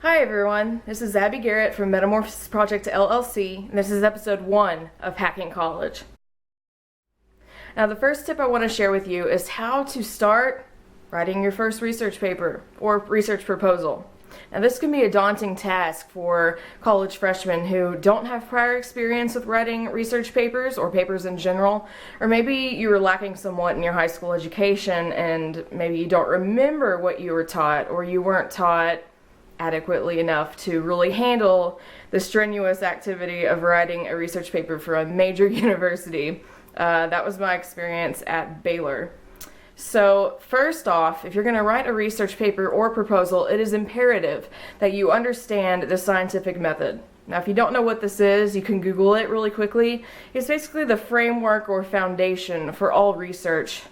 Hi everyone, this is Abby Garrett from Metamorphosis Project LLC, and this is episode 1 of Hacking College. Now the first tip I want to share with you is how to start writing your first research paper or research proposal. Now this can be a daunting task for college freshmen who don't have prior experience with writing research papers or papers in general, or maybe you were lacking somewhat in your high school education and maybe you don't remember what you were taught, or you weren't taught adequately enough to really handle the strenuous activity of writing a research paper for a major university. That was my experience at Baylor. So first off, if you're going to write a research paper or proposal, it is imperative that you understand the scientific method. Now, if you don't know what this is, you can Google it really quickly. It's basically the framework or foundation for all research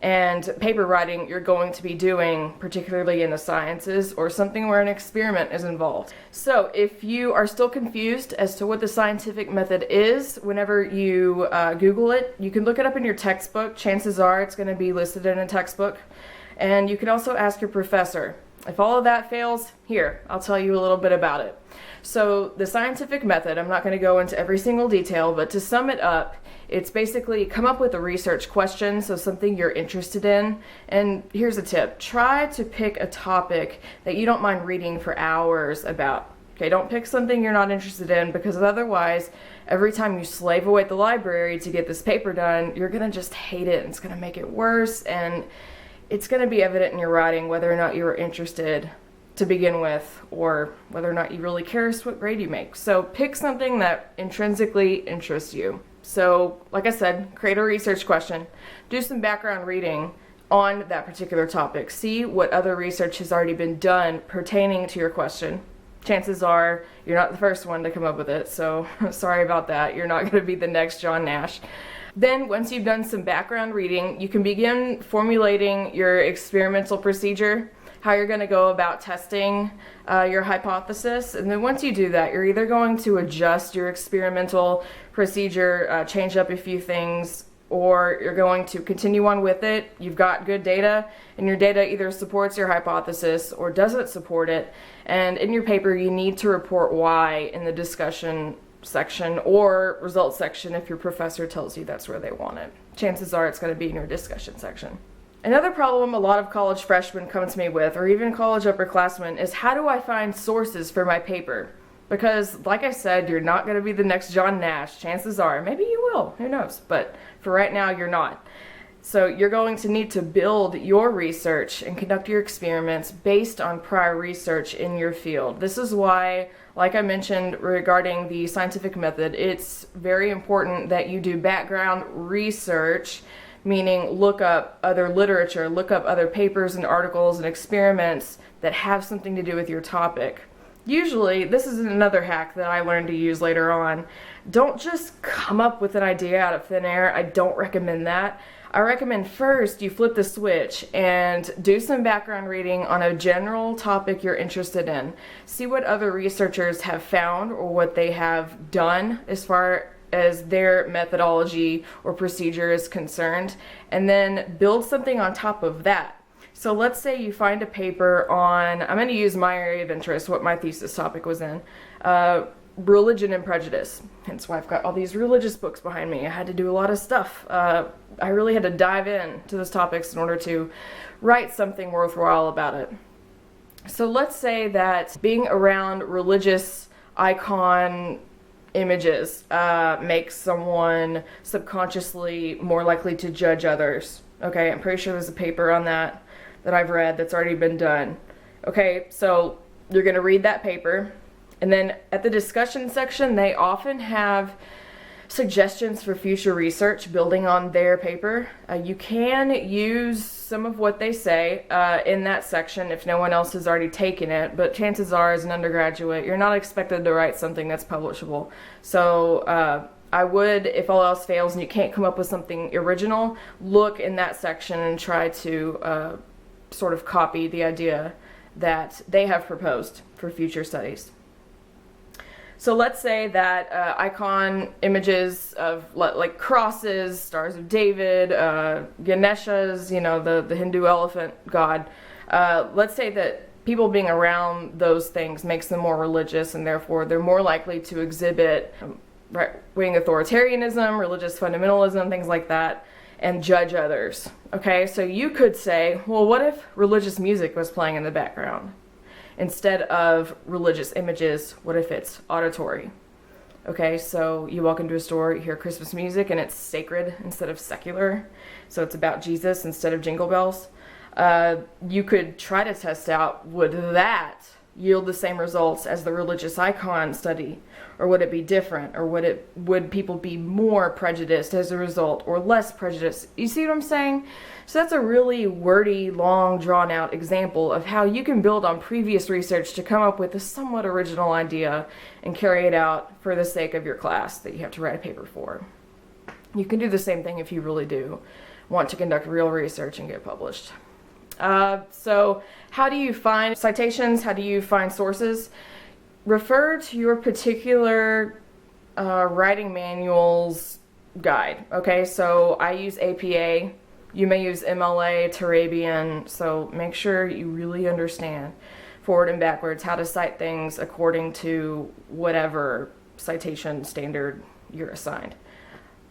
and paper writing you're going to be doing, particularly in the sciences or something where an experiment is involved. So if you are still confused as to what the scientific method is, whenever you Google it, you can look it up in your textbook. Chances are it's going to be listed in a textbook. And you can also ask your professor. If all of that fails, here, I'll tell you a little bit about it. So the scientific method, I'm not going to go into every single detail, but to sum it up, it's basically come up with a research question, so something you're interested in. And here's a tip. Try to pick a topic that you don't mind reading for hours about. Okay, don't pick something you're not interested in, because otherwise, every time you slave away at the library to get this paper done, you're going to just hate it, and it's going to make it worse, and it's going to be evident in your writing whether or not you were interested to begin with, or whether or not you really care what grade you make. So pick something that intrinsically interests you. So, like I said, create a research question, do some background reading on that particular topic, see what other research has already been done pertaining to your question. Chances are you're not the first one to come up with it, so sorry about that. You're not going to be the next John Nash. Then, once you've done some background reading, you can begin formulating your experimental procedure, how you're going to go about testing your hypothesis. And then once you do that, you're either going to adjust your experimental procedure, change up a few things, or you're going to continue on with it. You've got good data, and your data either supports your hypothesis or doesn't support it. And in your paper, you need to report why in the discussion section or results section if your professor tells you that's where they want it. Chances are it's going to be in your discussion section. Another problem a lot of college freshmen come to me with, or even college upperclassmen, is how do I find sources for my paper? Because, like I said, you're not going to be the next John Nash. Chances are. Maybe you will. Who knows? But for right now, you're not. So you're going to need to build your research and conduct your experiments based on prior research in your field. This is why, like I mentioned regarding the scientific method, it's very important that you do background research, meaning look up other literature, look up other papers and articles and experiments that have something to do with your topic. Usually, this is another hack that I learned to use later on. Don't just come up with an idea out of thin air. I don't recommend that. I recommend first you flip the switch and do some background reading on a general topic you're interested in. See what other researchers have found or what they have done as far as their methodology or procedure is concerned, and then build something on top of that. So let's say you find a paper on, I'm going to use my area of interest, what my thesis topic was in, religion and prejudice. Hence why I've got all these religious books behind me. I had to do a lot of stuff. I really had to dive in to those topics in order to write something worthwhile about it. So let's say that being around religious icon images makes someone subconsciously more likely to judge others. Okay, I'm pretty sure there's a paper on that I've read that's already been done. Okay, so you're going to read that paper, and then at the discussion section, they often have suggestions for future research building on their paper. You can use some of what they say in that section if no one else has already taken it, but chances are as an undergraduate, you're not expected to write something that's publishable. So I would, if all else fails and you can't come up with something original, look in that section and try to sort of copy the idea that they have proposed for future studies. So let's say that icon images of like crosses, Stars of David, Ganeshas, the Hindu elephant god. Let's say that people being around those things makes them more religious, and therefore they're more likely to exhibit right-wing authoritarianism, religious fundamentalism, things like that, and judge others. Okay, so you could say, well, what if religious music was playing in the background? Instead of religious images, what if it's auditory? Okay, so you walk into a store, you hear Christmas music, and it's sacred instead of secular. So it's about Jesus instead of jingle bells. You could try to test out, would that yield the same results as the religious icon study? Or would it be different? Or would people be more prejudiced as a result, or less prejudiced? You see what I'm saying? So that's a really wordy, long, drawn-out example of how you can build on previous research to come up with a somewhat original idea and carry it out for the sake of your class that you have to write a paper for. You can do the same thing if you really do want to conduct real research and get published. So how do you find citations? How do you find sources? Refer to your particular writing manual's guide. Okay, so I use APA. You may use MLA, Turabian, so make sure you really understand forward and backwards how to cite things according to whatever citation standard you're assigned.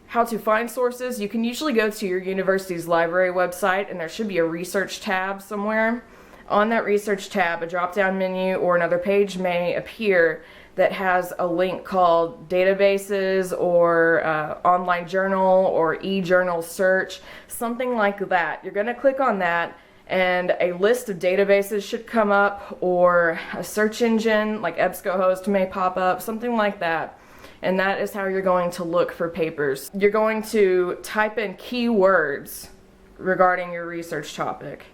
How to find sources, you can usually go to your university's library website, and there should be a research tab somewhere. On that research tab, a drop-down menu or another page may appear that has a link called databases or online journal or e-journal search, something like that. You're going to click on that, and a list of databases should come up, or a search engine like EBSCOhost may pop up, something like that. And that is how you're going to look for papers. You're going to type in keywords regarding your research topic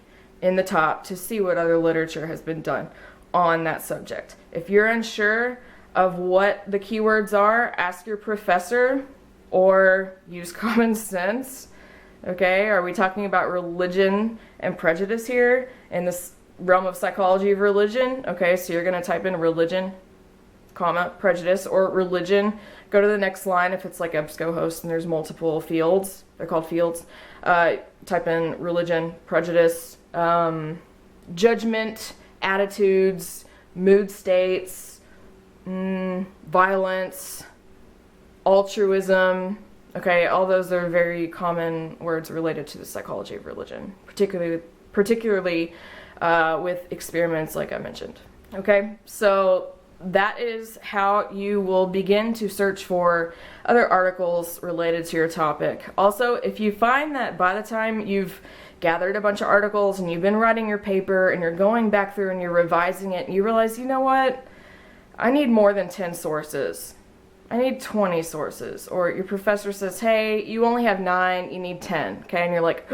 in the top to see what other literature has been done on that subject. If you're unsure of what the keywords are, ask your professor or use common sense. Okay, are we talking about religion and prejudice here in this realm of psychology of religion? Okay, so you're going to type in religion, comma, prejudice, or religion. Go to the next line if it's like EBSCOhost and there's multiple fields. They're called fields. Type in religion, prejudice, judgment, attitudes, mood states, violence, altruism. Okay, all those are very common words related to the psychology of religion, particularly with experiments like I mentioned. Okay, so that is how you will begin to search for other articles related to your topic. Also, if you find that by the time you've gathered a bunch of articles and you've been writing your paper and you're going back through and you're revising it and you realize, you know what, I need more than 10 sources. I need 20 sources. Or your professor says, hey, you only have 9, you need 10. Okay, and you're like,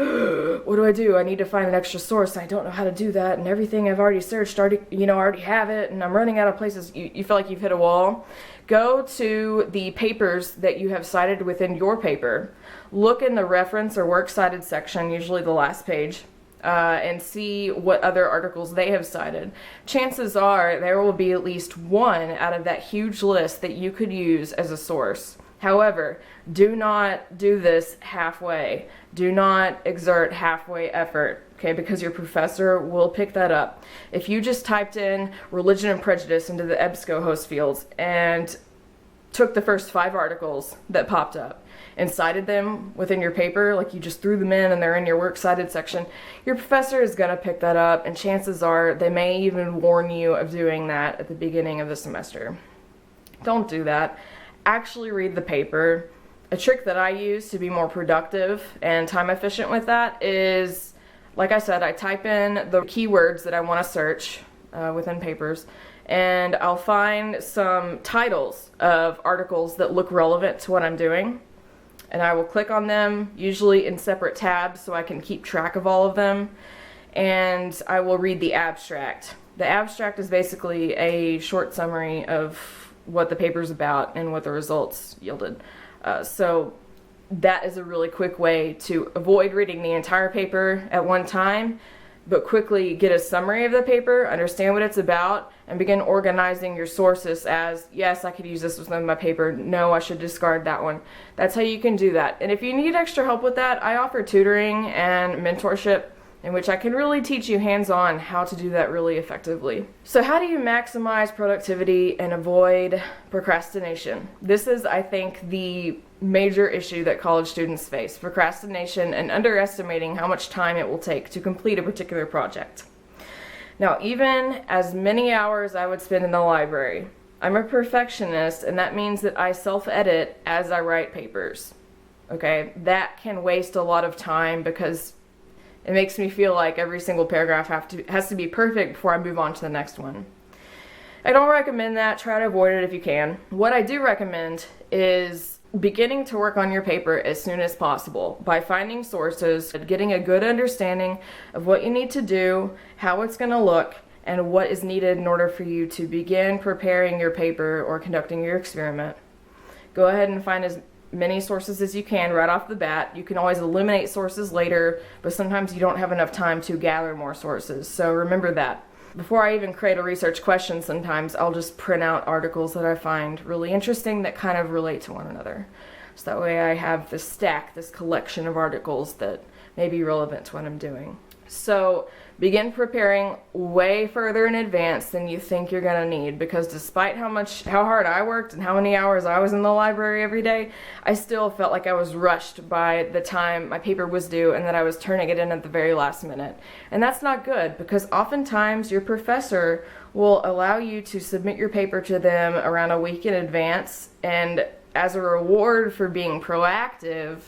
what do? I need to find an extra source. I don't know how to do that, and everything I've already searched, I already have it, and I'm running out of places. You feel like you've hit a wall. Go to the papers that you have cited within your paper. Look in the reference or works cited section, usually the last page, and see what other articles they have cited. Chances are there will be at least one out of that huge list that you could use as a source. However, do not do this halfway. Do not exert halfway effort, okay, because your professor will pick that up. If you just typed in religion and prejudice into the EBSCOhost fields and took the first 5 articles that popped up and cited them within your paper, like you just threw them in and they're in your works cited section, your professor is going to pick that up, and chances are they may even warn you of doing that at the beginning of the semester. Don't do that. Actually read the paper. A trick that I use to be more productive and time efficient with that is, like I said, I type in the keywords that I want to search within papers, and I'll find some titles of articles that look relevant to what I'm doing, and I will click on them, usually in separate tabs so I can keep track of all of them, and I will read the abstract. The abstract is basically a short summary of what the paper's about and what the results yielded. So that is a really quick way to avoid reading the entire paper at one time, but quickly get a summary of the paper, understand what it's about, and begin organizing your sources as, yes, I could use this within my paper, no, I should discard that one. That's how you can do that. And if you need extra help with that, I offer tutoring and mentorship in which I can really teach you hands-on how to do that really effectively. So how do you maximize productivity and avoid procrastination? This is, I think, the major issue that college students face: procrastination and underestimating how much time it will take to complete a particular project. Now, even as many hours I would spend in the library, I'm a perfectionist, and that means that I self-edit as I write papers. Okay, that can waste a lot of time because it makes me feel like every single paragraph has to be perfect before I move on to the next one. I don't recommend that. Try to avoid it if you can. What I do recommend is beginning to work on your paper as soon as possible by finding sources, getting a good understanding of what you need to do, how it's going to look, and what is needed in order for you to begin preparing your paper or conducting your experiment. Go ahead and find as many sources as you can right off the bat. You can always eliminate sources later, but sometimes you don't have enough time to gather more sources. So remember that. Before I even create a research question, sometimes I'll just print out articles that I find really interesting that kind of relate to one another. So that way I have this stack, this collection of articles that may be relevant to what I'm doing. So begin preparing way further in advance than you think you're going to need, because despite how hard I worked and how many hours I was in the library every day, I still felt like I was rushed by the time my paper was due and that I was turning it in at the very last minute. And that's not good, because oftentimes your professor will allow you to submit your paper to them around a week in advance, and as a reward for being proactive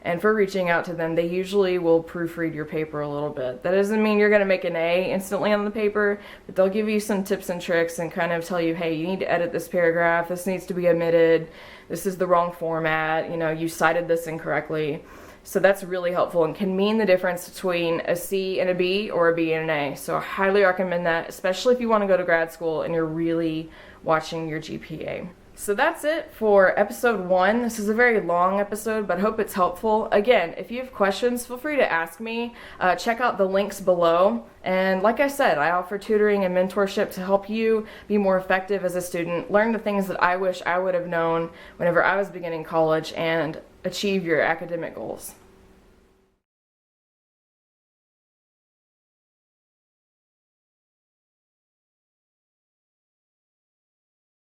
and for reaching out to them, they usually will proofread your paper a little bit. That doesn't mean you're going to make an A instantly on the paper, but they'll give you some tips and tricks and kind of tell you, hey, you need to edit this paragraph, this needs to be omitted, this is the wrong format, you cited this incorrectly. So that's really helpful and can mean the difference between a C and a B or a B and an A. So I highly recommend that, especially if you want to go to grad school and you're really watching your GPA. So that's it for episode 1. This is a very long episode, but I hope it's helpful. Again, if you have questions, feel free to ask me. Check out the links below. And like I said, I offer tutoring and mentorship to help you be more effective as a student, learn the things that I wish I would have known whenever I was beginning college, and achieve your academic goals.